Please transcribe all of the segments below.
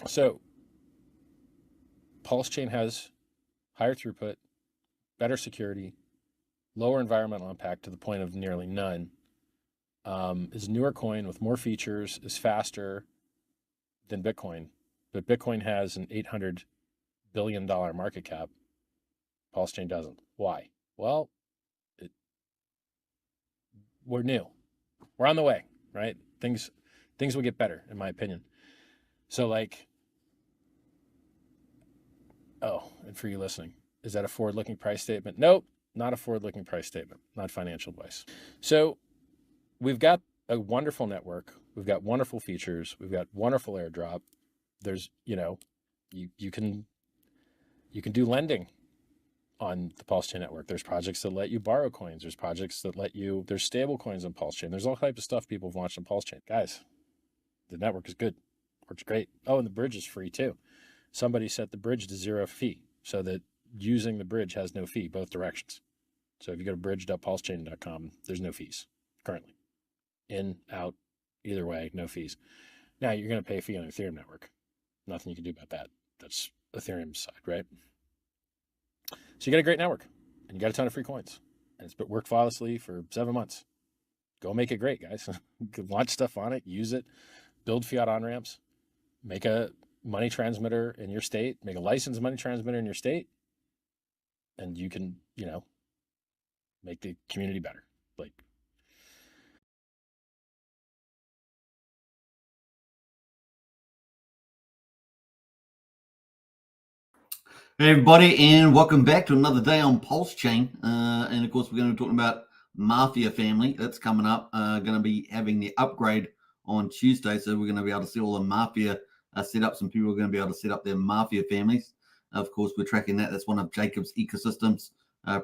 So Pulsechain has higher throughput, better security, lower environmental impact to the point of nearly none, is a newer coin with more features, is faster than Bitcoin. But Bitcoin has an $800 billion market cap. Pulsechain doesn't. Why? Well, we're new. We're on the way, right? Things will get better, in my opinion. So like, oh, and for you listening, is that a forward-looking price statement? Nope, not a forward-looking price statement, not financial advice. So we've got a wonderful network. We've got wonderful features. We've got wonderful airdrop. There's, you can do lending on the Pulsechain network. There's projects that let you borrow coins. There's projects that there's stable coins on Pulsechain. There's all types of stuff people have launched on Pulsechain. Guys, the network is good. Works great. Oh, and the bridge is free too. Somebody set the bridge to 0 fee so that using the bridge has no fee both directions. So if you go to bridge.pulsechain.com, there's no fees currently. In, out, either way, no fees. Now you're going to pay a fee on the Ethereum network. Nothing you can do about that. That's Ethereum's side, right? So you got a great network and you got a ton of free coins and it's been worked flawlessly for 7 months. Go make it great, guys. Launch stuff on it, use it, build fiat on-ramps, make a money transmitter in your state, make a licensed money transmitter in your state, and you can, make the community better. Like, Hey everybody, and welcome back to another day on Pulsechain. And of course, we're going to be talking about Mafia family. That's coming up. Going to be having the upgrade on Tuesday, so we're going to be able to see all the Mafia setups, and people are going to be able to set up their Mafia families. Of course, we're tracking that. That's one of Jacob's ecosystems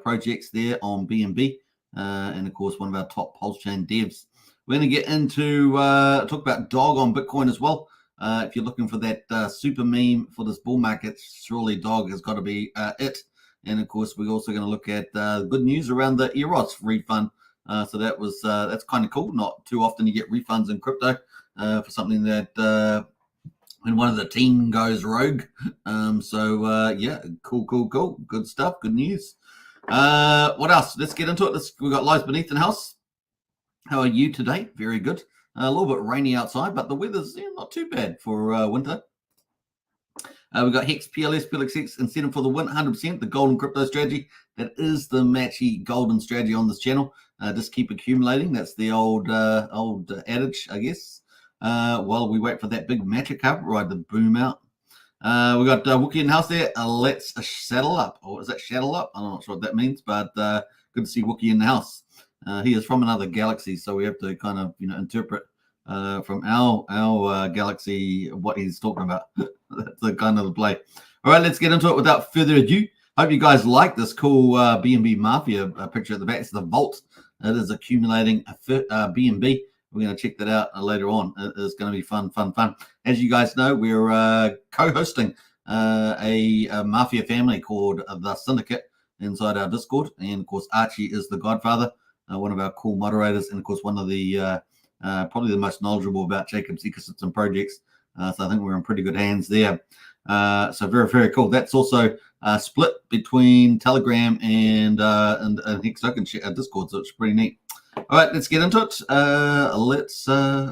projects there on BNB, and of course, one of our top Pulsechain devs. We're going to get into talk about Dog on Bitcoin as well. If you're looking for that super meme for this bull market, surely Dog has got to be it. And of course, we're also going to look at good news around the Eros refund. So that's kind of cool. Not too often you get refunds in crypto for something that when one of the team goes rogue. Yeah, cool, good stuff, good news. What else? Let's get into it. We've got Lives Beneath in the house. How are you today? Very good. A little bit rainy outside, but the weather's not too bad for winter. We've got Hex PLX incentive for the win, 100%, the golden crypto strategy. That is the matchy golden strategy on this channel. Just keep accumulating. That's the old adage, I guess. While we wait for that big magic up, ride the boom out. We got Wookie in the house there. Let's saddle up. Or is that shadow up? I'm not sure what that means, but good to see Wookie in the house. He is from another galaxy, so we have to kind of interpret from our galaxy what he's talking about. That's the kind of the play. All right, let's get into it without further ado. Hope you guys like this cool BNB Mafia picture at the back. It's the vault. It is accumulating BNB. We're going to check that out later on. It's going to be fun. As you guys know, we're co-hosting a Mafia family called the Syndicate inside our Discord. And, of course, Archie is the godfather. One of our cool moderators, and of course, one of the probably the most knowledgeable about Jacob's ecosystem projects. So I think we're in pretty good hands there. So very, very cool. That's also split between Telegram and Hex Token Discord, so it's pretty neat. All right, let's get into it.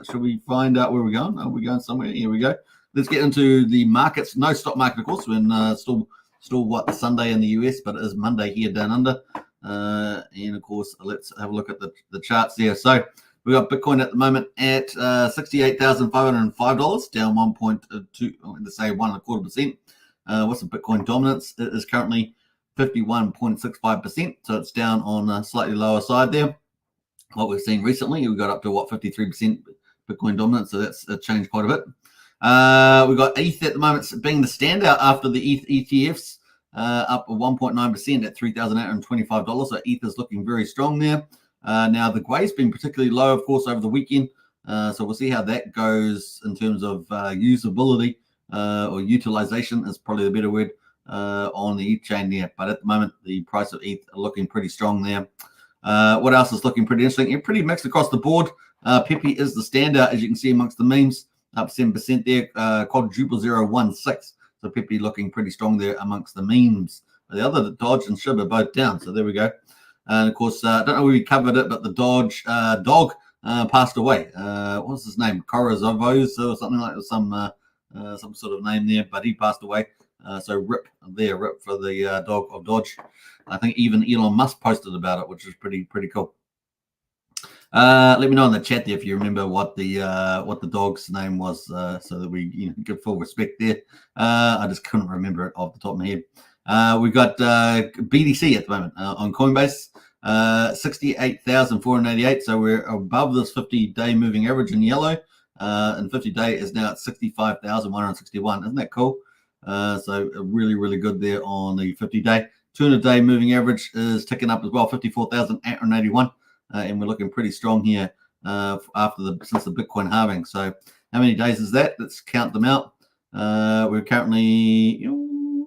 Should we find out where we're going? Are we going somewhere? Here we go. Let's get into the markets. No stock market, of course. We're still what, Sunday in the US, but it is Monday here down under. And of course, let's have a look at the charts there. So we got Bitcoin at the moment at $68,505, down 1.2, let's say 1.25%. What's the Bitcoin dominance? It is currently 51.65%, so it's down on a slightly lower side there. What we've seen recently, we got up to 53% Bitcoin dominance, so that's changed quite a bit. We've got ETH at the moment being the standout after the ETH ETFs. Up 1.9% at $3,825. So ETH is looking very strong there. Now the Gwei's been particularly low, of course, over the weekend. So we'll see how that goes in terms of usability or utilization is probably the better word on the ETH chain there. But at the moment, the price of ETH are looking pretty strong there. What else is looking pretty interesting? Pretty mixed across the board. Pepe is the standout, as you can see amongst the memes. up 7% there. Quadruple 016. So Pepe looking pretty strong there amongst the memes. The other Dodge and Shib are both down. So there we go. And of course, I don't know if we covered it, but the Dodge dog passed away. What's his name? Korazovos or something like that, some sort of name there, but he passed away. So rip for the dog of Dodge. I think even Elon Musk posted about it, which is pretty cool. Let me know in the chat there if you remember what the dog's name was, so that we give full respect there. I just couldn't remember it off the top of my head. We've got BDC at the moment on Coinbase, 68,488. So we're above this 50-day moving average in yellow, and 50-day is now at 65,161. Isn't that cool? So really good there on the 50-day. 200-day moving average is ticking up as well, 54,881. And we're looking pretty strong here since the Bitcoin halving. So how many days is that? Let's count them out. We're currently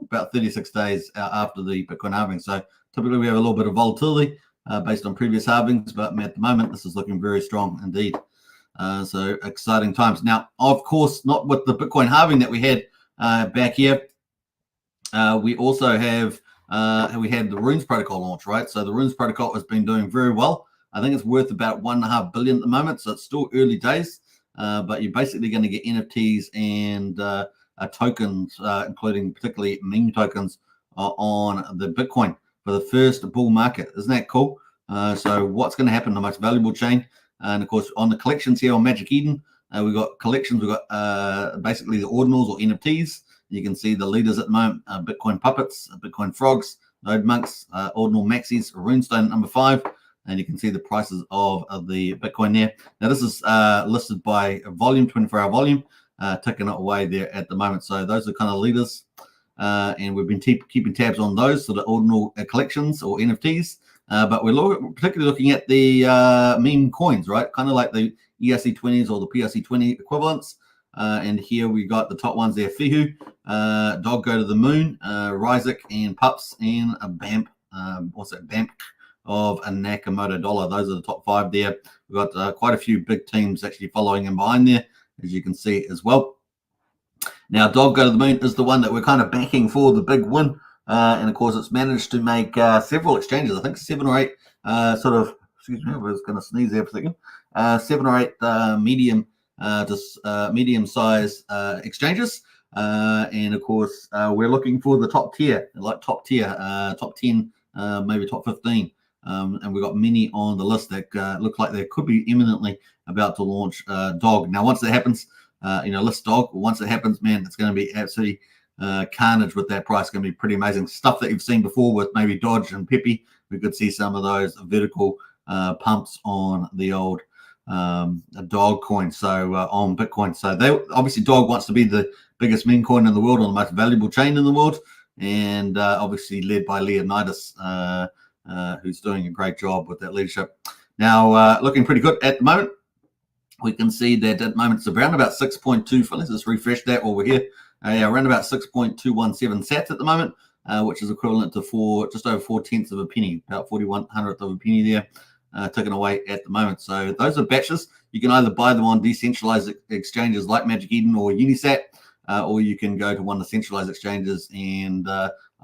about 36 days after the Bitcoin halving. So typically we have a little bit of volatility based on previous halvings, but at the moment this is looking very strong indeed. So exciting times. Now, of course, not with the Bitcoin halving that we had back here. We also have we had the Runes protocol launch, right? So the Runes protocol has been doing very well. I think it's worth about $1.5 billion at the moment, so it's still early days. But you're basically going to get NFTs and tokens, including particularly meme tokens, on the Bitcoin for the first bull market. Isn't that cool? So what's going to happen? The most valuable chain, and of course on the collections here on Magic Eden, we've got collections. We've got basically the ordinals or NFTs. You can see the leaders at the moment: Bitcoin puppets, Bitcoin frogs, node monks, ordinal maxis, runestone number 5. And you can see the prices of the Bitcoin there. Now, this is listed by volume, 24-hour volume, ticking it away there at the moment. So those are kind of leaders. And we've been keeping tabs on those, so the ordinal collections or NFTs. But we're particularly looking at the meme coins, right? Kind of like the ERC20s or the PRC20 equivalents. And here we got the top ones there: Fihu, Dog Go to the Moon, Ryzik, and Pups, and a BAMP. What's that? BAMP of a Nakamoto dollar. Those are the top 5 there. We've got quite a few big teams actually following in behind there, as you can see as well. Now, Dog Go to the Moon is the one that we're kind of backing for the big win. And of course, it's managed to make several exchanges. I think 7 or 8 excuse me, I was going to sneeze there for a second. 7 or 8 medium-sized exchanges. And of course, we're looking for the top tier, top 10, maybe top 15. And we've got many on the list that look like they could be imminently about to launch Dog. Now, once that happens, list Dog. Once it happens, man, it's going to be absolutely carnage with that price. It's going to be pretty amazing stuff that you've seen before with maybe Dodge and Pepe. We could see some of those vertical pumps on the old Dog coin. So on Bitcoin. So they obviously Dog wants to be the biggest meme coin in the world, or the most valuable chain in the world, and obviously led by Leonidas. Who's doing a great job with that leadership. Now, looking pretty good at the moment. We can see that at the moment it's around about 6.2. Let's just refresh that while we're here. Around about 6.217 sats at the moment, which is equivalent to just over 4/10 of a penny, about 41/100th of a penny there, ticking away at the moment. So those are batches. You can either buy them on decentralized exchanges like Magic Eden or Unisat, or you can go to one of the centralized exchanges and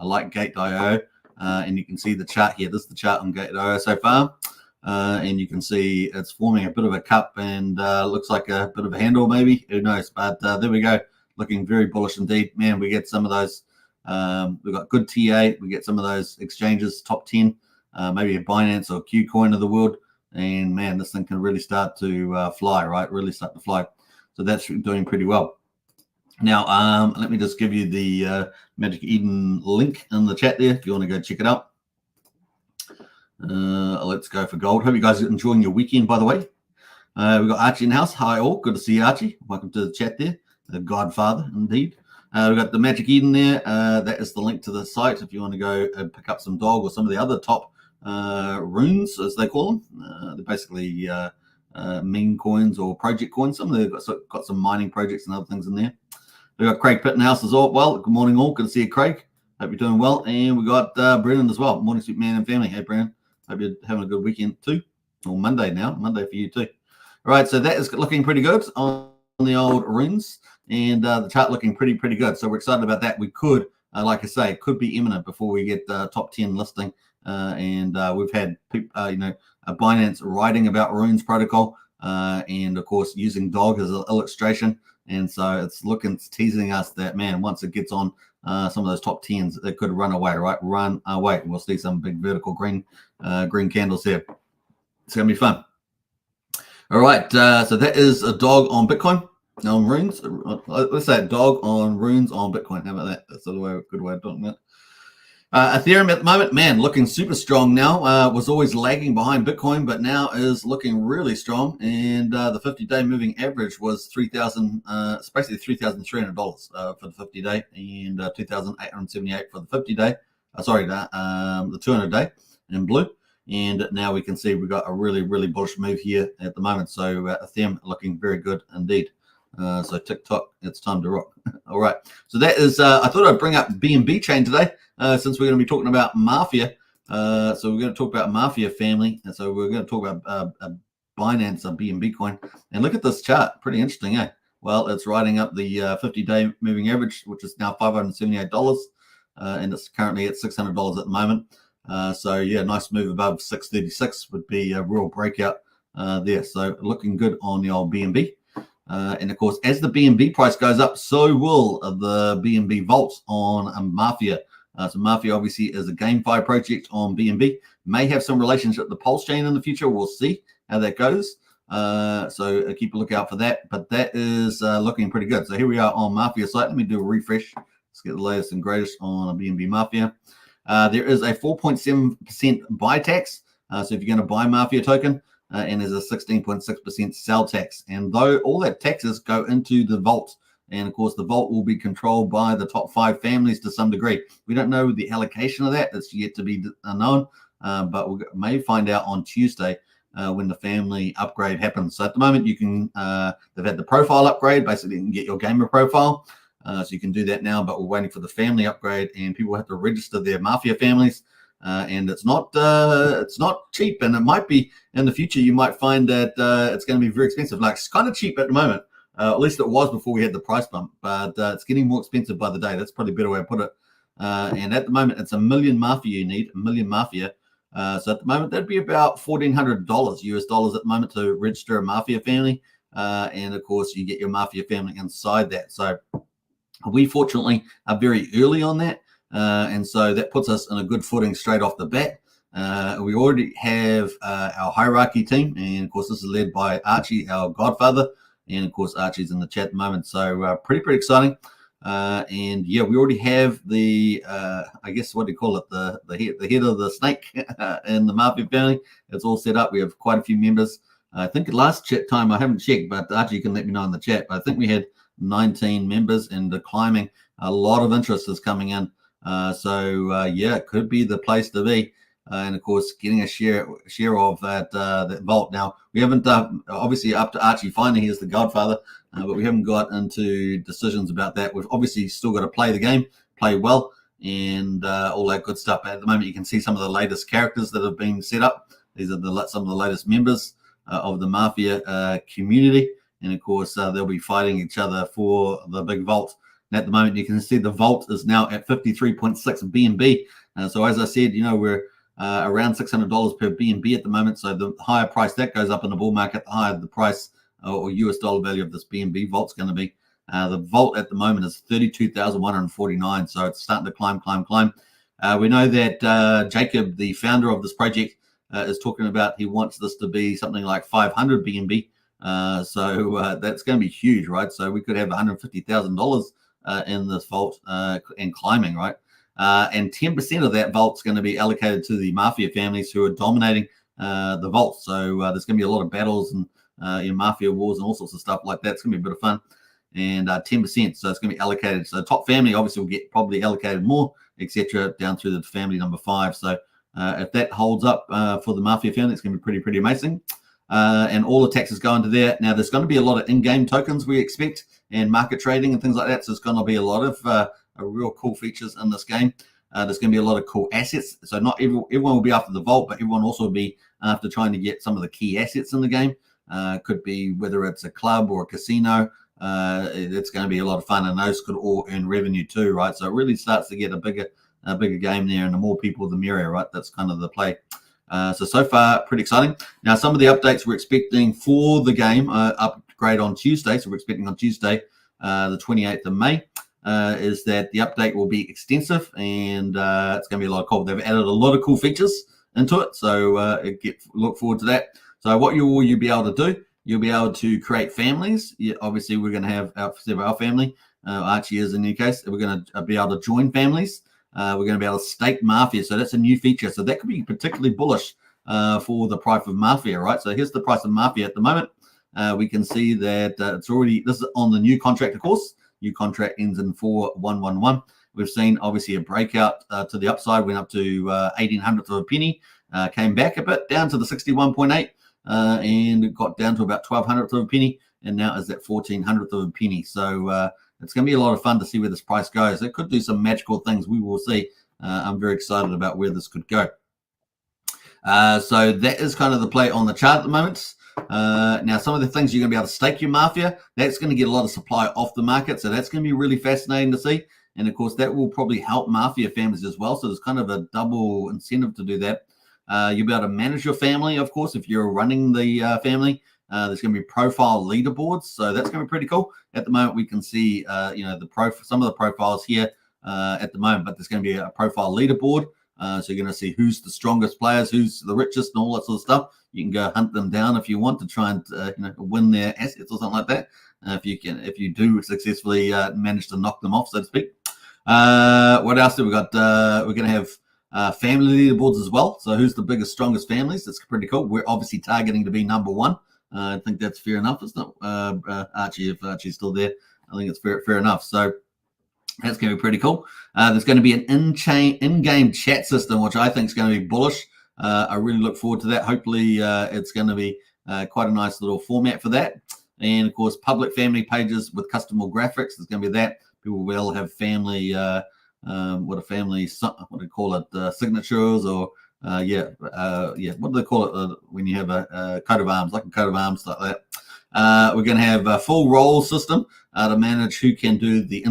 like Gate.io. And you can see the chart here. This is the chart on Gate.io so far. And you can see it's forming a bit of a cup and looks like a bit of a handle maybe. Who knows? But there we go. Looking very bullish indeed. Man, we get some of those. We've got good TA. We get some of those exchanges, top 10, maybe a Binance or Qcoin of the world. And, man, this thing can really start to fly, right? Really start to fly. So that's doing pretty well. Now, let me just give you the Magic Eden link in the chat there if you want to go check it out. Let's go for gold. Hope you guys are enjoying your weekend, by the way. We've got Archie in the house. Hi, all. Good to see you, Archie. Welcome to the chat there. The Godfather, indeed. We've got the Magic Eden there. That is the link to the site if you want to go and pick up some Dog or some of the other top runes, as they call them. They're basically meme coins or project coins. Some of them have got some mining projects and other things in there. We've got Craig Pitt in the house as well. Good morning, all. Good to see you, Craig. Hope you're doing well. And we got Brennan as well. Morning, sweet man and family. Hey, Brennan. Hope you're having a good weekend too. Or Monday now. Monday for you too. All right, so that is looking pretty good on the old runes, and the chart looking pretty good. So we're excited about that. We could, like I say, could be imminent before we get the top 10 listing. And we've had Binance writing about runes protocol, and of course using dog as an illustration. And so it's teasing us that, man, once it gets on some of those top 10s, it could run away, right? Run away. We'll see some big vertical green candles here. It's gonna be fun. All right, so that is a dog on Bitcoin, on runes. Let's say dog on runes on Bitcoin. How about that? That's a good way of doing that. Ethereum at the moment, man, looking super strong now. Was always lagging behind Bitcoin, but now is looking really strong. And the 50-day moving average was $3,000, basically $3,300 for the 50-day, and $2,878 for the 50-day. The 200-day in blue. And now we can see we've got a really bullish move here at the moment. So Ethereum looking very good indeed. So TikTok, it's time to rock. All right. So that is, I thought I'd bring up BNB chain today, since we're going to be talking about Mafia. So we're going to talk about Mafia family. And so we're going to talk about Binance, BNB coin. And look at this chart. Pretty interesting, eh? Well, it's riding up the 50-day moving average, which is now $578. And it's currently at $600 at the moment. So yeah, nice move above 636 would be a real breakout there. So looking good on the old BNB. And of course, as the BNB price goes up, so will the BNB vaults on Mafia. So Mafia obviously is a GameFi project on BNB. May have some relationship with the Pulsechain in the future. We'll see how that goes. So keep a lookout for that. But that is looking pretty good. So here we are on Mafia site. Let me do a refresh. Let's get the latest and greatest on a BNB Mafia. There is a 4.7% buy tax. So if you're going to buy Mafia token, and there's a 16.6% sell tax. And though all that taxes go into the vault, and of course the vault will be controlled by the top 5 families to some degree. We don't know the allocation of that. That's yet to be known, but we may find out on Tuesday when the family upgrade happens. So at the moment you can, they've had the profile upgrade. Basically you can get your gamer profile. So you can do that now, but we're waiting for the family upgrade, and people have to register their Mafia families. And it's not cheap, and it might be in the future. You might find that it's going to be very expensive. Like, it's kind of cheap at the moment, at least it was before we had the price bump, but it's getting more expensive by the day. That's probably a better way to put it. And at the moment, it's 1 million Mafia you need, 1 million Mafia. So at the moment, that'd be about $1,400 US dollars at the moment to register a Mafia family. And of course, you get your Mafia family inside that. So we fortunately are very early on that. And so that puts us in a good footing straight off the bat. We already have our hierarchy team, and of course this is led by Archie, our godfather, and of course Archie's in the chat at the moment. So pretty exciting. And yeah, we already have the I guess what do you call it, the head of the snake in the Mafia family. It's all set up. We have quite a few members. I think last chat time, I haven't checked, but Archie can let me know in the chat. But I think we had 19 members, and climbing. A lot of interest is coming in. Yeah, it could be the place to be. And of course, getting a share of that vault. Now, we haven't obviously up to Archie finally. He is the godfather, but we haven't got into decisions about that. We've obviously still got to play the game, play well, and all that good stuff. At the moment, you can see some of the latest characters that have been set up. These are some of the latest members of the Mafia community, and of course, they'll be fighting each other for the big vault. And at the moment, you can see the vault is now at 53.6 BNB. So as I said, we're around $600 per BNB at the moment. So the higher price that goes up in the bull market, the higher the price or US dollar value of this BNB vault's going to be. The vault at the moment is 32,149. So it's starting to climb. We know that Jacob, the founder of this project, is talking about he wants this to be something like 500 BNB. So that's going to be huge, right? So we could have $150,000 in this vault and climbing, right? And 10% of that vault's going to be allocated to the Mafia families who are dominating the vault. So there's going to be a lot of battles and Mafia wars and all sorts of stuff like that. It's going to be a bit of fun. And 10%, so it's going to be allocated. So top family obviously will get probably allocated more, etc., down through the family number 5. So if that holds up for the Mafia family, it's going to be pretty amazing. And all the taxes go into there. Now, there's going to be a lot of in-game tokens we expect, and market trading and things like that. So it's going to be a lot of real cool features in this game. There's going to be a lot of cool assets. So not everyone will be after the vault, but everyone also will be after trying to get some of the key assets in the game. Could be whether it's a club or a casino, it's going to be a lot of fun, and those could all earn revenue too, right? So it really starts to get a bigger game there, and the more people, the merrier, right? That's kind of the play. So far, pretty exciting. Now, some of the updates we're expecting for the game upgrade on Tuesday. So we're expecting on Tuesday, the 28th of May, is that the update will be extensive, and it's going to be a lot of cool. They've added a lot of cool features into it, so look forward to that. So what you'll be able to do, you'll be able to create families. Obviously, we're going to have our family. Archie is in your case. We're going to be able to join families. We're going to be able to stake Mafia. So that's a new feature. So that could be particularly bullish for the price of Mafia, right? So here's the price of Mafia at the moment. We can see that it's already, this is on the new contract, of course. New contract ends in 4111. We've seen obviously a breakout to the upside, went up to 1800th of a penny, came back a bit down to the 61.8, and it got down to about 1200th of a penny, and now is at 1400th of a penny. So it's going to be a lot of fun to see where this price goes. It could do some magical things. We will see. I'm very excited about where this could go. So that is kind of the play on the chart at the moment. Now, some of the things you're going to be able to stake your Mafia, that's going to get a lot of supply off the market. So that's going to be really fascinating to see. And of course, that will probably help Mafia families as well. So there's kind of a double incentive to do that. You'll be able to manage your family, of course, if you're running the family. There's going to be profile leaderboards, so that's going to be pretty cool. At the moment, we can see, some of the profiles here at the moment, but there's going to be a profile leaderboard. So you're going to see who's the strongest players, who's the richest, and all that sort of stuff. You can go hunt them down if you want to try and win their assets or something like that. If you do successfully manage to knock them off, so to speak. What else do we got? We're going to have family leaderboards as well. So who's the biggest, strongest families? That's pretty cool. We're obviously targeting to be number one. I think that's fair enough. It's not Archie, if Archie's still there. I think it's fair enough. So that's going to be pretty cool. There's going to be an in-game chat system, which I think is going to be bullish. I really look forward to that. Hopefully, it's going to be quite a nice little format for that. And of course, public family pages with customizable graphics. There's going to be that. People will have family, what do they call it? Signatures or what do they call it when you have a coat of arms, like a coat of arms, like that. We're going to have a full role system to manage who can do the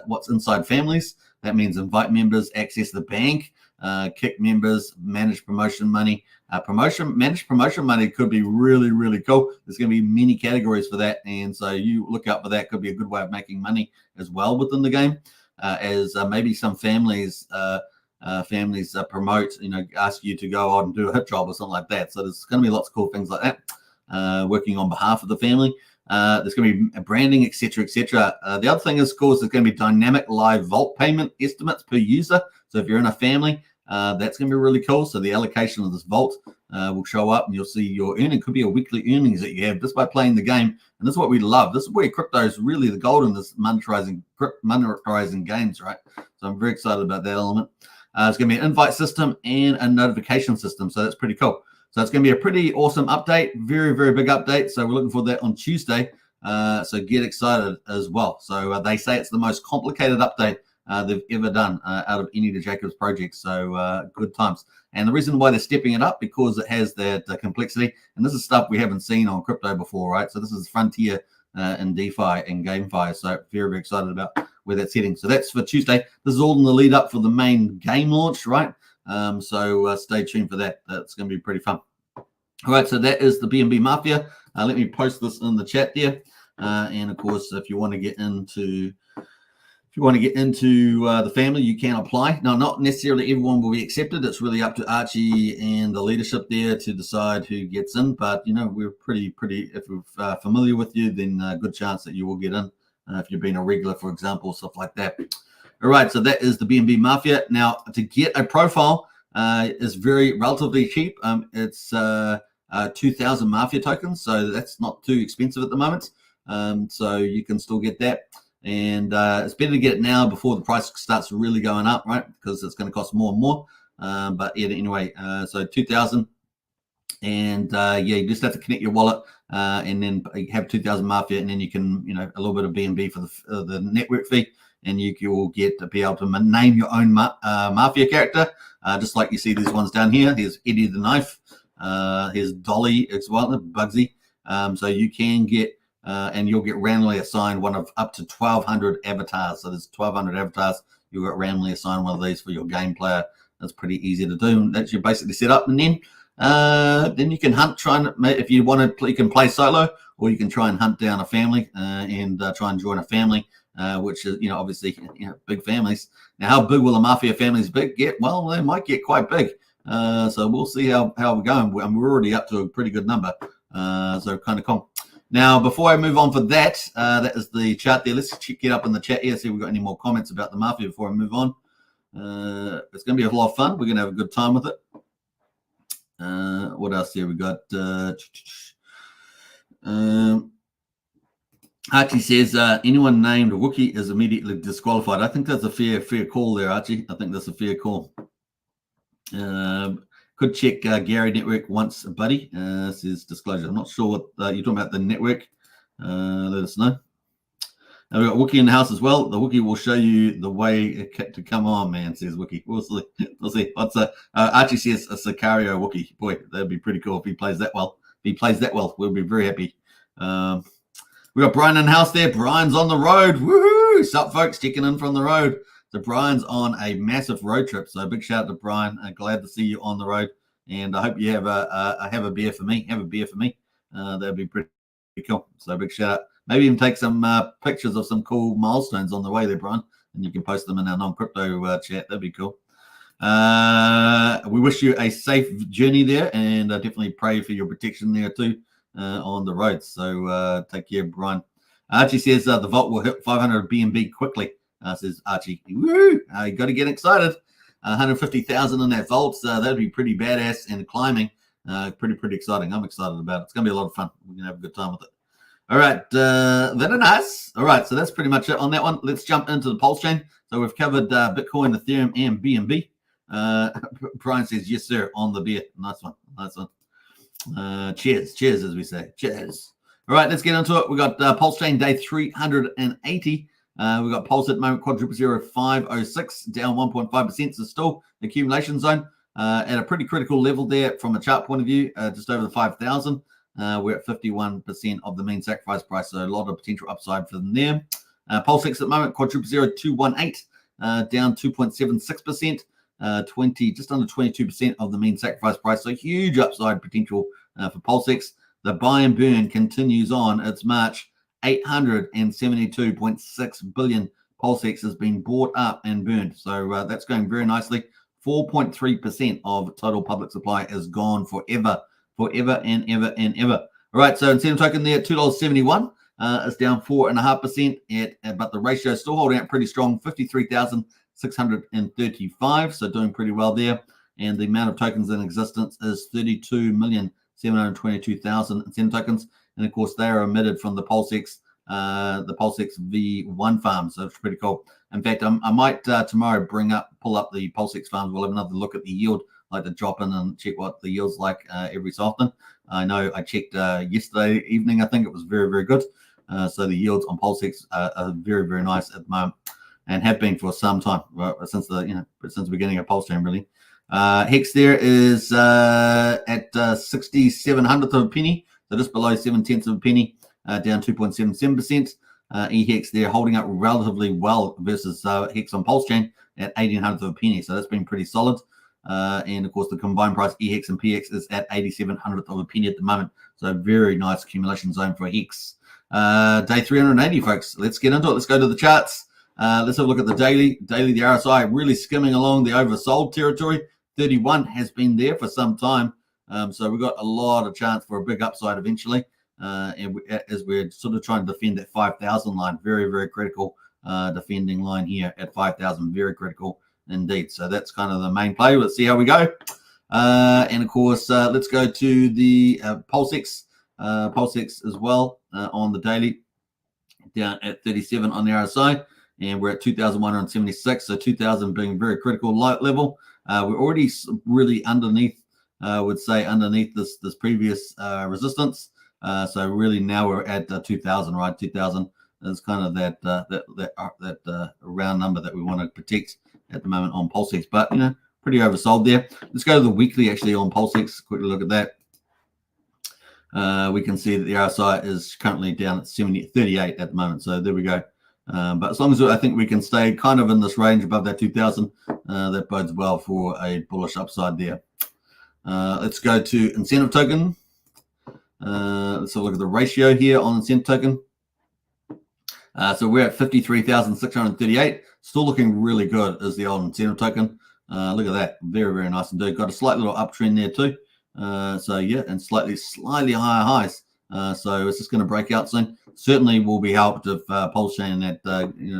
what's inside families. That means invite members, access the bank, kick members, manage promotion money. Managed promotion money could be really, really cool. There's going to be many categories for that, and so you look out for that. Could be a good way of making money as well within the game, as maybe some families promote, ask you to go out and do a hit job or something like that. So there's going to be lots of cool things like that, working on behalf of the family. There's going to be branding, etc., etc. The other thing is, of course, there's going to be dynamic live vault payment estimates per user. So if you're in a family, that's going to be really cool. So the allocation of this vault will show up, and you'll see your earning. Could be a weekly earnings that you have just by playing the game. And this is what we love. This is where crypto is really the gold in this monetizing games, right? So I'm very excited about that element. It's going to be an invite system and a notification system. So that's pretty cool. So it's going to be a pretty awesome update. Very, very big update. So we're looking for that on Tuesday. So get excited as well. So they say it's the most complicated update they've ever done out of any of the Jacobs projects. So good times. And the reason why they're stepping it up, because it has that complexity. And this is stuff we haven't seen on crypto before, right? So this is frontier in DeFi and GameFi. So very, very excited about where that's heading. So that's for Tuesday. This is all in the lead up for the main game launch, right? So stay tuned for that. That's going to be pretty fun. All right, so that is the BNB Mafia. Let me post this in the chat there. And of course, if you want to get into the family, you can apply. Now, not necessarily everyone will be accepted. It's really up to Archie and the leadership there to decide who gets in. But we're pretty. If we're familiar with you, then good chance that you will get in. If you've been a regular, for example, stuff like that. All right, so that is the BNB Mafia. Now, to get a profile is relatively cheap. It's 2,000 Mafia tokens, so that's not too expensive at the moment. So you can still get that. And it's better to get it now before the price starts really going up, right? Because it's going to cost more and more. But yeah, anyway, so 2,000. And you just have to connect your wallet and then have 2,000 Mafia, and then you can, a little bit of BNB for the network fee, and you will be able to name your own Mafia character, just like you see these ones down here. Here's Eddie the Knife. Here's Dolly as well, Bugsy. So you can get and you'll get randomly assigned one of up to 1,200 avatars. So there's 1,200 avatars. You'll get randomly assigned one of these for your game player. That's pretty easy to do. That's you basically set up, and then you can hunt. If you want to, you can play solo, or you can try and hunt down a family and try and join a family, which is obviously big families. Now, how big will the Mafia families get? Well, they might get quite big. So we'll see how we're going. We're already up to a pretty good number. So kind of cool. Now, before I move on for that, that is the chart there. Let's get up in the chat here, see if we've got any more comments about the Mafia before I move on. It's going to be a lot of fun. We're going to have a good time with it. What else here? We got Archie says, anyone named Wookie is immediately disqualified. I think that's a fair call there, Archie. I think that's a fair call. Could check Gary Network once, buddy. Says disclosure. I'm not sure what you're talking about, the network. Let us know. We've got Wookie in the house as well. The Wookie will show you the way to come on, man, says Wookie. We'll see. We'll see. What's Archie says a Sicario Wookie. Boy, that'd be pretty cool if he plays that well. If he plays that well, we'll be very happy. We got Brian in the house there. Brian's on the road. Woohoo! Sup, folks, checking in from the road. So Brian's on a massive road trip. So big shout out to Brian. Glad to see you on the road. And I hope you have a beer for me. Have a beer for me. That'd be pretty cool. So big shout out. Maybe even take some pictures of some cool milestones on the way there, Brian, and you can post them in our non-crypto chat. That'd be cool. We wish you a safe journey there, and definitely pray for your protection there too on the roads. So take care, Brian. Archie says the vault will hit 500 BNB quickly. Says Archie. Woo! You got to get excited. 150,000 in that vault. That'd be pretty badass and climbing. Pretty exciting. I'm excited about it. It's gonna be a lot of fun. We're gonna have a good time with it. All right, very nice. All right, so that's pretty much it on that one. Let's jump into the Pulsechain. So we've covered Bitcoin, Ethereum, and BNB. Brian says, yes, sir, on the beer. Nice one. Cheers, as we say. Cheers. All right, let's get into it. We got Pulsechain day 380. We got Pulse at the moment, quadruple 0506, down 1.5%. So still accumulation zone at a pretty critical level there from a chart point of view, just over the 5,000. We're at 51% of the mean sacrifice price, so a lot of potential upside for them there. Pulsex at the moment, quadruple 0218, down 2.76%, just under 22% of the mean sacrifice price, so huge upside potential for Pulsex. The buy and burn continues on its march. 872.6 billion Pulsex has been bought up and burned, so that's going very nicely. 4.3% of total public supply is gone forever and ever. All right, so incentive token there at $2.71. It's down 4.5%, but the ratio is still holding out pretty strong, 53,635, so doing pretty well there. And the amount of tokens in existence is 32,722,000 incentive tokens. And of course, they are emitted from the Pulsex V1 farm, so it's pretty cool. In fact, I might tomorrow pull up the Pulsex farms. We'll have another look at the yield. Like to drop in and check what the yield's like every so often. I know I checked yesterday evening. I think it was very good. So the yields on Pulsex are very nice at the moment, and have been for some time, since the beginning of Pulsechain really. Hex there is at 6700th of a penny, so just below 7/10 of a penny, down 2.77%. EHEX there holding up relatively well versus Hex on Pulsechain at 1800th of a penny, so that's been pretty solid. And of course, the combined price EHEX and PX is at 8700th of a penny at the moment. So very nice accumulation zone for Hex. Day 380, folks. Let's get into it. Let's go to the charts. Let's have a look at the daily. The RSI really skimming along the oversold territory. 31 has been there for some time. So we've got a lot of chance for a big upside eventually. As we're sort of trying to defend that 5,000 line. Very critical defending line here at 5,000. Very critical indeed. So that's kind of the main play. Let's see how we go. And of course, let's go to the Pulsex as well on the daily, down at 37 on the RSI, and we're at 2,176. So 2,000 being very critical light level. We're already really underneath, I would say, underneath this previous resistance. So really now we're at 2,000, right? 2,000 is kind of that round number that we want to protect at the moment on Pulsex, but pretty oversold there. Let's go to the weekly actually on Pulsex. Quickly look at that. we can see that the RSI is currently down at 38 at the moment. So there we go. But as long as I think we can stay kind of in this range above that 2000, that bodes well for a bullish upside there. Let's go to incentive token. Let's have a look at the ratio here on incentive token. So we're at 53,638. Still looking really good as the old incentive token. Look at that. Very, very nice indeed. Got a slight little uptrend there too. So yeah, and slightly higher highs. So it's just going to break out soon. Certainly will be helped if Pulsechain and that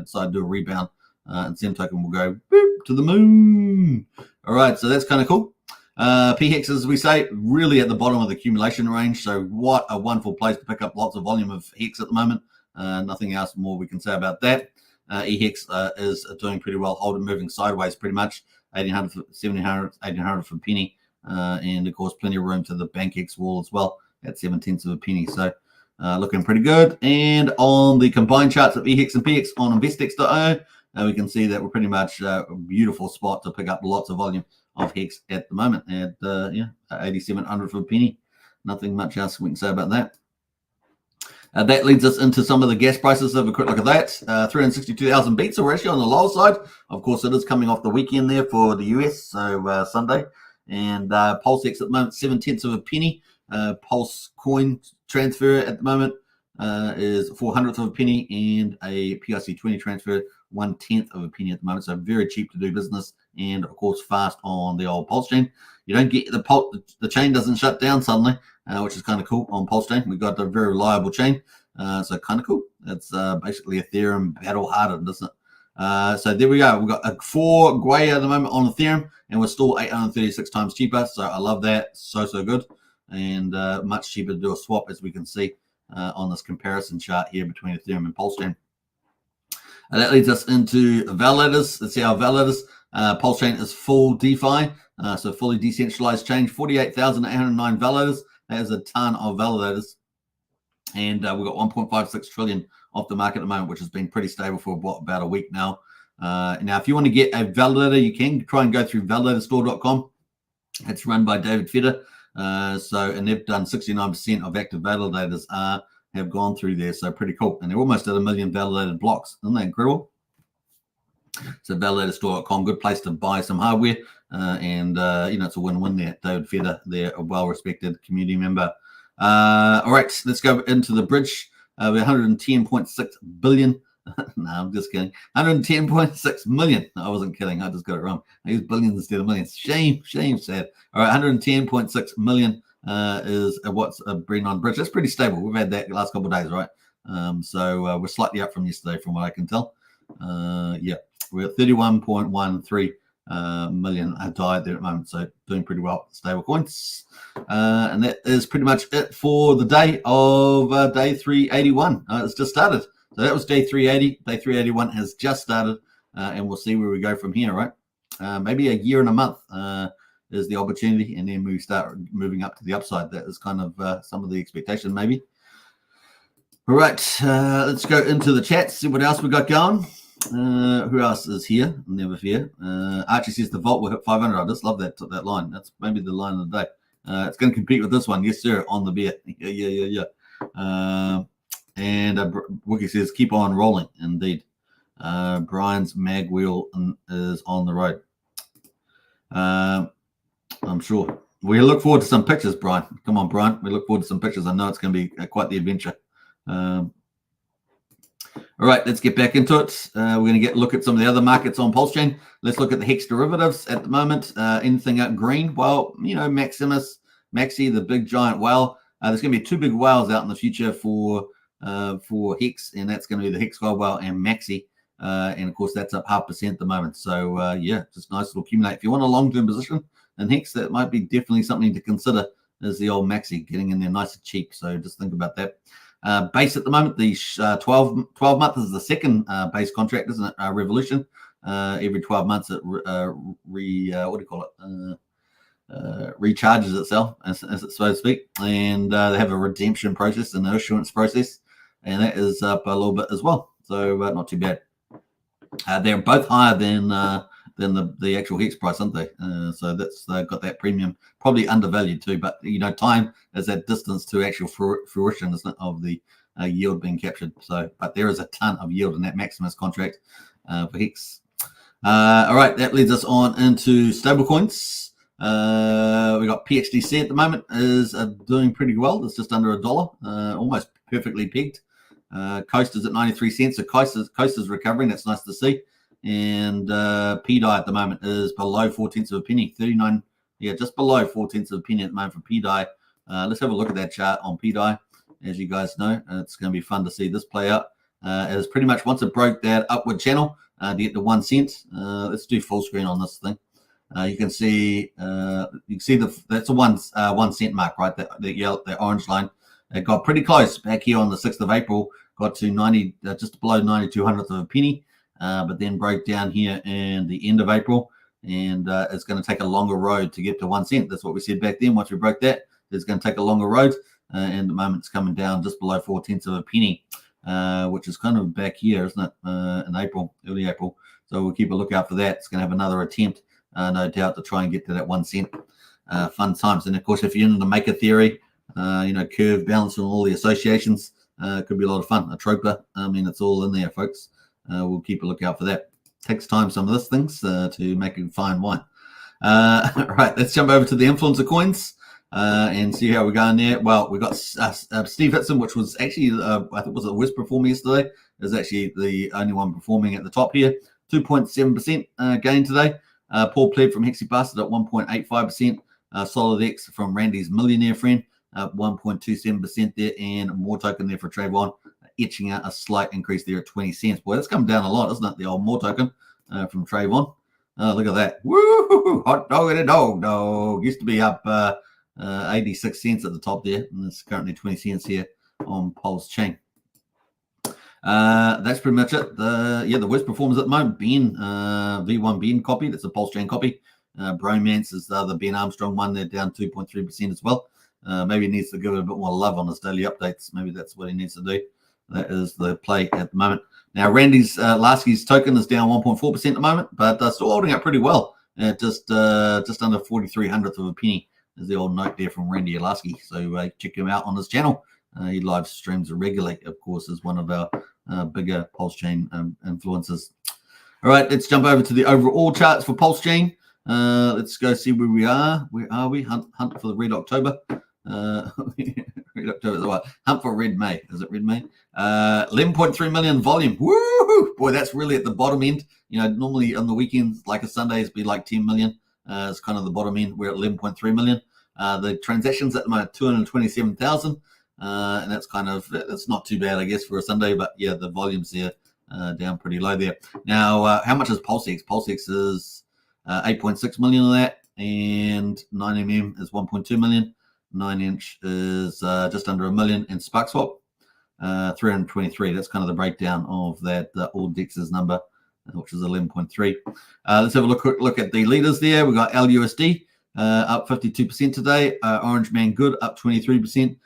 decide to do a rebound. Incentive token will go boop, to the moon. All right, so that's kind of cool. PHEX, as we say, really at the bottom of the accumulation range. So what a wonderful place to pick up lots of volume of HEX at the moment. Nothing else more we can say about that. EHEX is doing pretty well, holding, moving sideways pretty much. 1800, 1700, 1800 for penny. And of course, plenty of room to the BankX wall as well at 7/10 of a penny. So looking pretty good. And on the combined charts of EHEX and PX on investex.io, we can see that we're pretty much a beautiful spot to pick up lots of volume of HEX at the moment at 8,700 for a penny. Nothing much else we can say about that. That leads us into some of the gas prices. Have a quick look at that. 362,000 beats, so we're actually on the lower side. Of course, it is coming off the weekend there for the US, so Sunday. And Pulsex at the moment, 7/10 of a penny. Pulse coin transfer at the moment is 400th of a penny, and a PIC20 transfer 1/10 of a penny at the moment. So very cheap to do business, and of course fast on the old Pulsechain. You don't get the chain doesn't shut down suddenly, which is kind of cool on Pulsechain. We've got a very reliable chain, so kind of cool. It's basically Ethereum battle hardened, isn't it? So there we go. We've got a 4 Gwei at the moment on Ethereum, and we're still 836 times cheaper. So I love that. So good, and much cheaper to do a swap, as we can see on this comparison chart here between Ethereum and Pulsechain. And that leads us into validators. Let's see our validators. Pulsechain is full DeFi, so fully decentralized chain. 48,809 validators. That is a ton of validators. And we've got 1.56 trillion off the market at the moment, which has been pretty stable for about a week now. Now, if you want to get a validator, you can try and go through validatorstore.com. It's run by David Feder. And they've done 69% of active validators have gone through there. So pretty cool. And they're almost at 1 million validated blocks. Isn't that incredible? So validatorstore.com, good place to buy some hardware. It's a win-win there. David Feder, they're a well-respected community member. All right, let's go into the bridge. We're 110.6 billion. No, I'm just kidding. 110.6 million. No, I wasn't kidding. I just got it wrong. I used billions instead of millions. Shame, sad. All right, 110.6 million is what's been on bridge. That's pretty stable. We've had that the last couple of days, right? So we're slightly up from yesterday, from what I can tell. We're at 31.13 million died there at the moment, so doing pretty well. Stable coins. And that is pretty much it for the day of day 381. It's just started. So that was day 380. Day 381 has just started, and we'll see where we go from here, right? Maybe a year and a month is the opportunity, and then we start moving up to the upside. That is kind of some of the expectation, maybe. All right, let's go into the chat, see what else we got going. Who else is here? Never fear. Archie says the vault will hit 500. I just love that line. That's maybe the line of the day. It's going to compete with this one. Yes, sir, on the beer. Yeah. And Wiki says, keep on rolling. Indeed. Brian's mag wheel is on the road. I'm sure. We look forward to some pictures, Brian. Come on, Brian. We look forward to some pictures. I know it's going to be quite the adventure. All right, let's get back into it. We're going to look at some of the other markets on Pulsechain. Let's look at the Hex derivatives at the moment. Anything out green? Well, Maximus, Maxi, the big giant whale. There's going to be 2 big whales out in the future for Hex, and that's going to be the Hex Gold Whale and Maxi. And of course, that's up 0.5% at the moment. So just nice little accumulate. If you want a long-term position in Hex, that might be definitely something to consider. Is the old Maxi getting in there nice and cheap? So just think about that. Base at the moment, the 12 month is the second base contract, isn't it? Revolution. Every 12 months it recharges itself, as it so to speak, and they have a redemption process and an issuance process, and that is up a little bit as well. So not too bad. They're both higher than than the actual Hex price, aren't they? So that's got that premium, probably undervalued too. But time is that distance to actual fruition, isn't it, of the yield being captured. So, but there is a ton of yield in that Maximus contract for Hex. All right, that leads us on into stablecoins. We got PXDC at the moment is doing pretty well. It's just under $1, almost perfectly pegged. Coast is at 93 cents, so Coast is recovering. That's nice to see. And PDI at the moment is below 4/10 of a penny, 39. Yeah, just below 4/10 of a penny at the moment for PDI. Let's have a look at that chart on PDI. As you guys know, it's going to be fun to see this play out. It's pretty much once it broke that upward channel to get to 1 cent. Let's do full screen on this thing. You can see that's a 1 cent mark, right? The orange line. It got pretty close back here on the 6th of April. Got to 90, just below 92/100th of a penny, but then broke down here in the end of April, and it's going to take a longer road to get to 1 cent. That's what we said back then. Once we broke that, it's going to take a longer road, and at the moment it's coming down just below 4/10 of a penny, which is kind of back here, isn't it? In April, early April. So we'll keep a lookout for that. It's going to have another attempt, no doubt, to try and get to that 1 cent. Fun times. And of course, if you're into the maker theory, curve balance and all the associations, could be a lot of fun. A troper, it's all in there, folks. We'll keep a lookout for that. Takes time, some of these things, to make a fine wine. Right, let's jump over to the influencer coins and see how we're going there. Well, we got Steve Hitson, which was actually, I think was the worst performer yesterday. Is actually the only one performing at the top here. 2.7% gain today. Paul Pleb from Hexy Bastard at 1.85%. Solid X from Randy's Millionaire Friend, 1.27% there, and more token there for Trayvon, etching out a slight increase there at 20 cents. Boy, that's come down a lot, isn't it? The old more token from Trayvon. Look at that. Woo! Hot dog and a dog. Used to be up 86 cents at the top there, and it's currently 20 cents here on Pulsechain. That's pretty much it. The worst performers at the moment, Ben, V1 Ben copy. That's a Pulsechain copy. Bromance is the other Ben Armstrong one. They're down 2.3% as well. Maybe he needs to give it a bit more love on his daily updates. Maybe that's what he needs to do. That is the play at the moment. Now, Randy's Lasky's token is down 1.4% at the moment, but still holding up pretty well at just under 43/100th of a penny. There's the old note there from Randy Lasky. So check him out on his channel. He live streams regularly, of course, as one of our bigger Pulsechain influencers. All right, let's jump over to the overall charts for Pulsechain. Let's go see where we are. Where are we? Hunt for the Red October. Red October is what? Hunt for Red May. Is it Red May? 11.3 million volume. Woo! Boy, that's really at the bottom end. Normally on the weekends, like a Sunday, it'd be like 10 million. It's kind of the bottom end. We're at 11.3 million. The transactions at the moment, 227,000. And that's not too bad, I guess, for a Sunday. But yeah, the volumes there down pretty low there. Now, how much is PulseX? PulseX is 8.6 million of that, and 9mm is 1.2 million. 9-inch is just under a million, and SparkSwap 323. That's kind of the breakdown of that all Dex's number, which is 11.3. Let's have a look at the leaders there. We got LUSD up 52% today. Orange Man Good up 23%.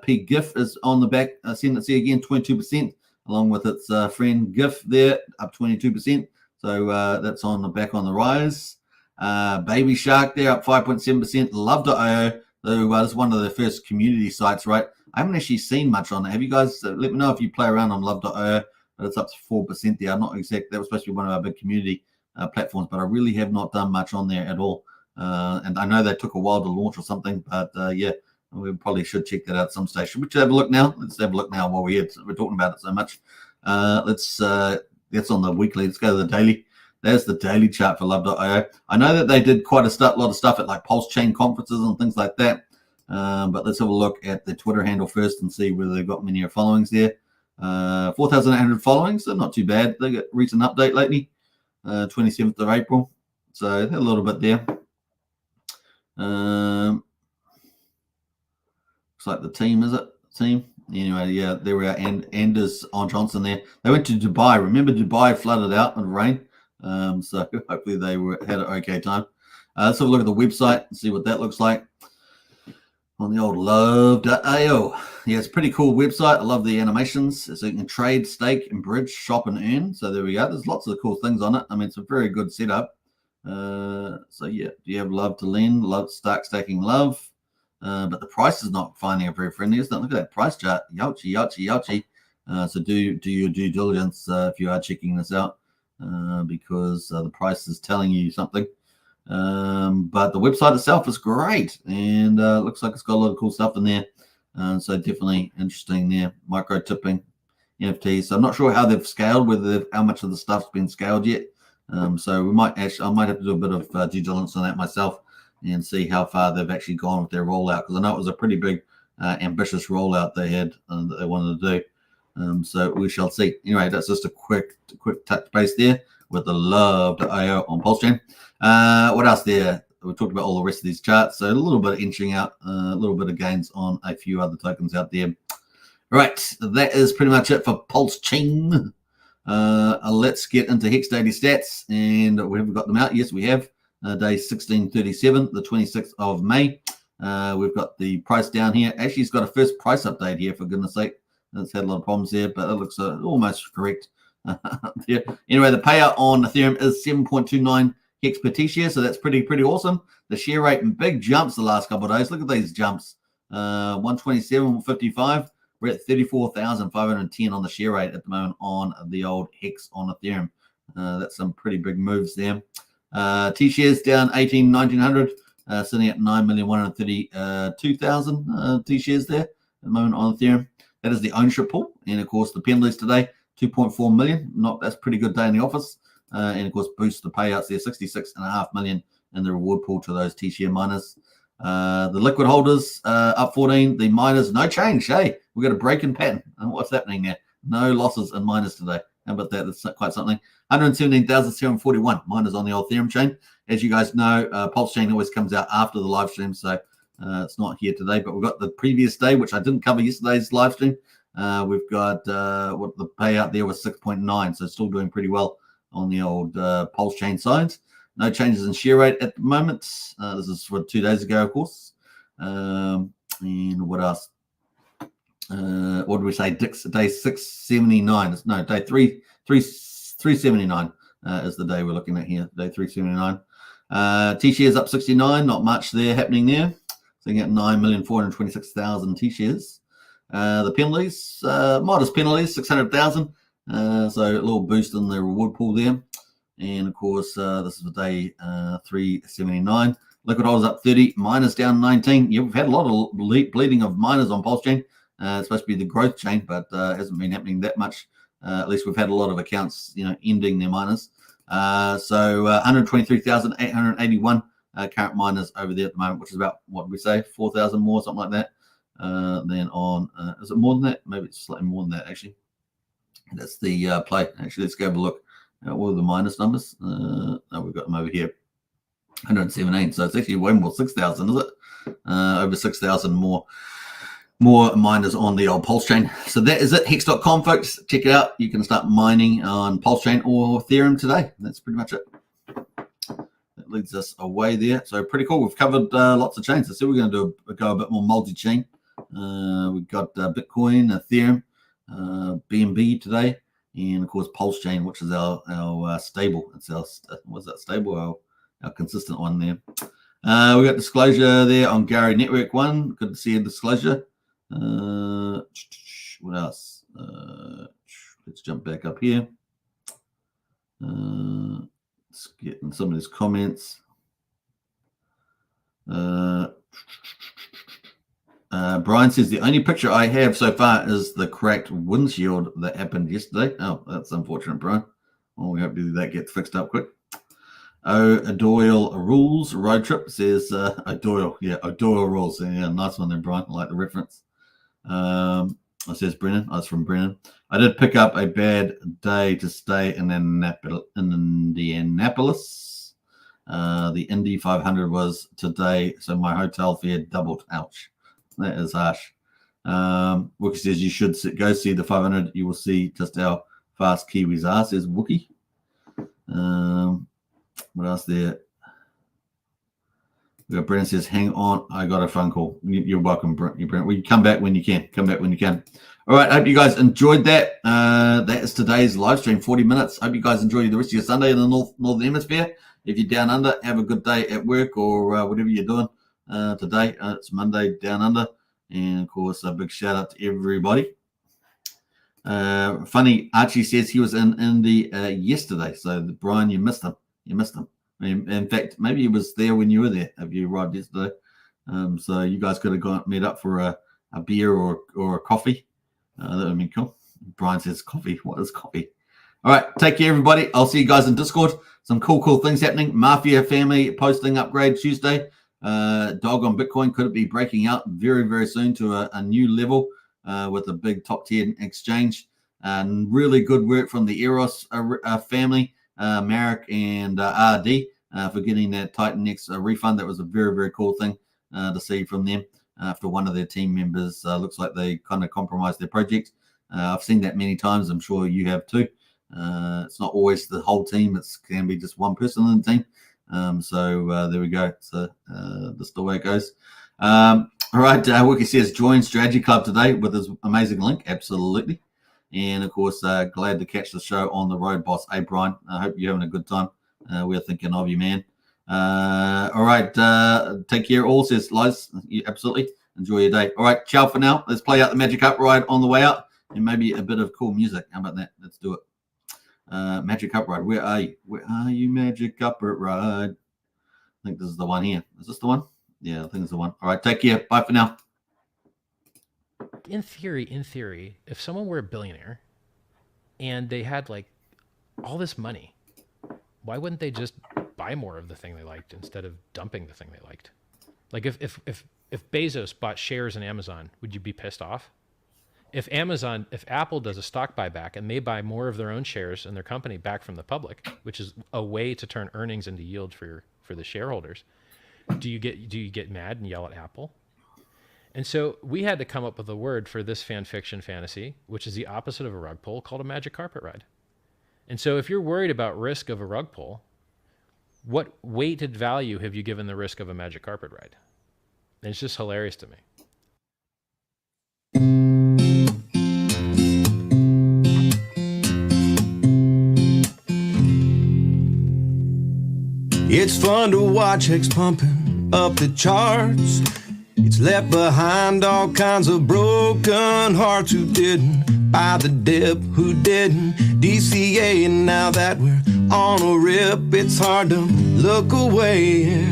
Pig GIF is on the back ascendancy again, 22%, along with its friend GIF there up 22%. So that's on the back on the rise. Baby Shark there up 5.7%. Love.io, though it's one of the first community sites, right? I haven't actually seen much on it. Have you guys? Let me know if you play around on Love.io. But it's up to 4% there. I'm not exact. That was supposed to be one of our big community platforms, but I really have not done much on there at all. And I know they took a while to launch or something, but yeah, we probably should check that out at some stage. Should we have a look now? Let's have a look now while we're talking about it so much. That's on the weekly. Let's go to the daily. There's the daily chart for Love.io. I know that they did quite a lot of stuff at like Pulsechain conferences and things like that. But let's have a look at the Twitter handle first and see whether they've got many followings there. 4,800 followings, so not too bad. They got recent update lately, 27th of April. So a little bit there. Looks like the team, is it? Team? Anyway, yeah, there we are. And Anders on Johnson there. They went to Dubai. Remember, Dubai flooded out in rain. So hopefully they had an okay time. Let's have a look at the website and see what that looks like on the old love.io. Yeah, it's a pretty cool website. I love the animations. So you can trade, stake, and bridge, shop, and earn. So there we go. There's lots of cool things on it. I mean, it's a very good setup. So yeah, do you have love to lend? Love staking love. But the price is not finding it very friendly, isn't it? Look at that price chart. Youchie, youchie, youchie. So do your due diligence if you are checking this out, because the price is telling you something. But the website itself is great, and looks like it's got a lot of cool stuff in there. So definitely interesting there. Micro tipping, NFTs. So I'm not sure how they've scaled, how much of the stuff's been scaled yet. So I might have to do a bit of due diligence on that myself and see how far they've actually gone with their rollout, because I know it was a pretty big, ambitious rollout they had that they wanted to do. So we shall see. Anyway, that's just a quick touch base there with the love.io on Pulsechain. What else there? We talked about all the rest of these charts. So a little bit of inching out, a little bit of gains on a few other tokens out there. Right, that is pretty much it for Pulsechain. Let's get into Hex daily stats, and we haven't got them out. Yes, we have. Day 1637, the 26th of May. We've got the price down here. Actually, it's got a first price update here, for goodness sake. It's had a lot of problems there, but it looks almost correct. Yeah. Anyway, the payout on Ethereum is 7.29 Hex per T-share, so that's pretty awesome. The share rate in big jumps the last couple of days. Look at these jumps. 127.55. We're at 34,510 on the share rate at the moment on the old Hex on Ethereum. That's some pretty big moves there. T-shares down 1900, sitting at 9,132,000 T-shares there at the moment on Ethereum. That is the ownership pool, and of course the penalties today 2.4 million. That's a pretty good day in the office, and of course boost the payouts there 66.5 million in the reward pool to those T-share miners. The liquid holders up 14. The miners no change. Hey, we got a break in pattern. And what's happening there? No losses in miners today. How about that? That's quite something. 117,741 miners on the old Ethereum chain. As you guys know, Pulsechain always comes out after the live stream, so it's not here today. But we've got the previous day, which I didn't cover yesterday's live stream. We've got what the payout there was 6.9, so still doing pretty well on the old Pulsechain side. No changes in share rate at the moment. This is for 2 days ago, of course. And what else? What did we say? Day 679. No, day 379 is the day we're looking at here. Day 379. T-shares up 69. Not much there happening there. So you get 9,426,000 T-shares. The penalties, modest penalties, 600,000. So a little boost in the reward pool there. And of course, this is the day 379. Liquid holders up 30, miners down 19. Yeah, we've had a lot of bleeding of miners on Pulsechain. It's supposed to be the growth chain, but hasn't been happening that much. At least we've had a lot of accounts, ending their miners. So 123,881 current miners over there at the moment, which is about, what did we say, 4,000 more, something like that. Then on, is it more than that? Maybe it's slightly more than that, actually. That's the play. Actually, let's go have a look. What are the minus numbers? No, we've got them over here. 117. So it's actually way more, 6,000, is it? Over 6,000 more miners on the old Pulsechain. So that is it. Hex.com, folks. Check it out. You can start mining on Pulsechain or Ethereum today. That's pretty much it. That leads us away there. So pretty cool. We've covered lots of chains. So we're going to go a bit more multi-chain. We've got Bitcoin, Ethereum, BNB today. And of course, Pulsechain, which is our stable. It's our stable? Our consistent one there. We got disclosure there on Gary Network 1. Good to see a disclosure. What else? Let's jump back up here. Let's get in some of these comments. Brian says the only picture I have so far is the cracked windshield that happened yesterday. Oh, that's unfortunate, Brian. Well, we hope that gets fixed up quick. O'Doyle Rules Road Trip says O'Doyle. Yeah, O'Doyle Rules. Yeah, nice one there, Brian. I like the reference. It says Brennan. That's from Brennan. I did pick up a bad day to stay in Indianapolis. The Indy 500 was today, so my hotel fare doubled. Ouch. That is harsh. Wookie says you should go see the 500. You will see just how fast Kiwis are, says Wookie. What else there? Brennan says, hang on, I got a phone call. You're welcome, Brennan. Well, you come back when you can. Come back when you can. All right, I hope you guys enjoyed that. That is today's live stream, 40 minutes. Hope you guys enjoy the rest of your Sunday in the Northern Hemisphere. If you're down under, have a good day at work or whatever you're doing today. It's Monday down under. And, of course, a big shout-out to everybody. Funny, Archie says he was in Indy yesterday. So, Brian, you missed him. In fact, maybe he was there when you were there, if you arrived yesterday. So you guys could have met up for a beer or a coffee. That would have been cool. Brian says coffee. What is coffee? All right, take care, everybody. I'll see you guys in Discord. Some cool things happening. Mafia family posting upgrade Tuesday. Dog on Bitcoin. Could it be breaking out very, very soon to a new level with a big top 10 exchange? And really good work from the Eros family. Marek and RD for getting that Titan X refund. That was a very, very cool thing to see from them after one of their team members looks like they kind of compromised their project. I've seen that many times. I'm sure you have too. It's not always the whole team. It can be just one person in the team. So there we go. So that's the way it goes. All right. Wiki says join Strategy Club today with his amazing link. Absolutely. And, of course, glad to catch the show on the road, boss. Hey, Brian, I hope you're having a good time. We're thinking of you, man. All right. Take care, all, says Liz. Absolutely. Enjoy your day. All right. Ciao for now. Let's play out the Magic Up Ride on the way out and maybe a bit of cool music. How about that? Let's do it. Magic Up Ride. Where are you? Where are you, Magic Up Ride? I think this is the one here. Is this the one? Yeah, I think it's the one. All right. Take care. Bye for now. In theory, if someone were a billionaire and they had like all this money, why wouldn't they just buy more of the thing they liked instead of dumping the thing they liked? Like if Bezos bought shares in Amazon, would you be pissed off? If Apple does a stock buyback and they buy more of their own shares in their company back from the public, which is a way to turn earnings into yield for the shareholders, do you get mad and yell at Apple? And so we had to come up with a word for this fan fiction fantasy, which is the opposite of a rug pull, called a magic carpet ride. And so if you're worried about risk of a rug pull, what weighted value have you given the risk of a magic carpet ride? And it's just hilarious to me. It's fun to watch Hex pumping up the charts. It's left behind all kinds of broken hearts who didn't buy the dip, who didn't DCA. And now that we're on a rip, it's hard to look away.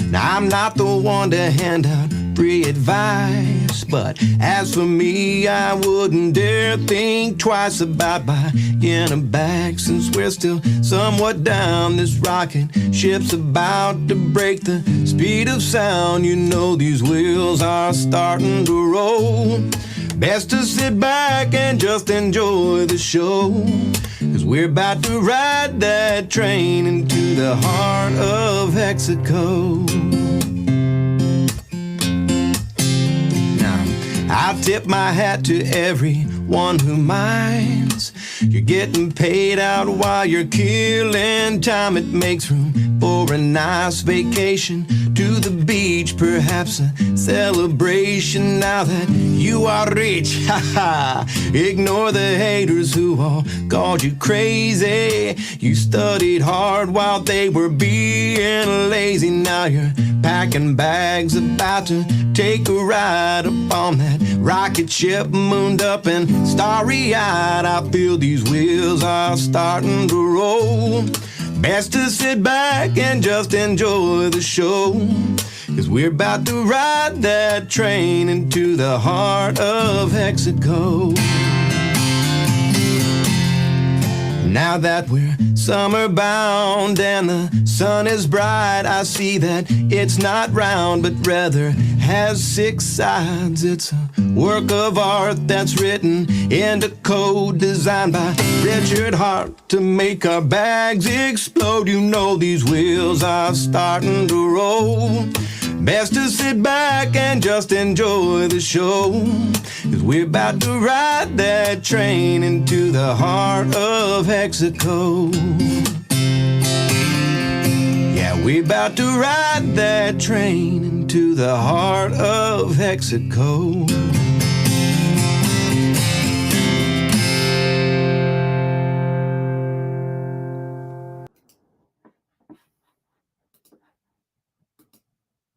Now I'm not the one to hand out free advice, but as for me, I wouldn't dare think twice about buying a bag, since we're still somewhat down. This rocket ship's about to break the speed of sound. You know these wheels are starting to roll. Best to sit back and just enjoy the show, 'cause we're about to ride that train into the heart of Hexaco. I tip my hat to everyone who minds. You're getting paid out while you're killing time. It makes room for a nice vacation to the beach, perhaps a celebration now that you are rich. Ha ha! Ignore the haters who all called you crazy. You studied hard while they were being lazy. Now you're packing bags, about to take a ride up on that rocket ship, mooned up and starry-eyed. I feel these wheels are starting to roll. Best to sit back and just enjoy the show, 'cause we're about to ride that train into the heart of Hexaco. Now that we're summer bound and the sun is bright, I see that it's not round but rather has 6 sides. It's a work of art that's written into code, designed by Richard Hart to make our bags explode. You know these wheels are starting to roll. Best to sit back and just enjoy the show, 'cause we're about to ride that train into the heart of Hexaco. Yeah, we about to ride that train into the heart of Hexaco.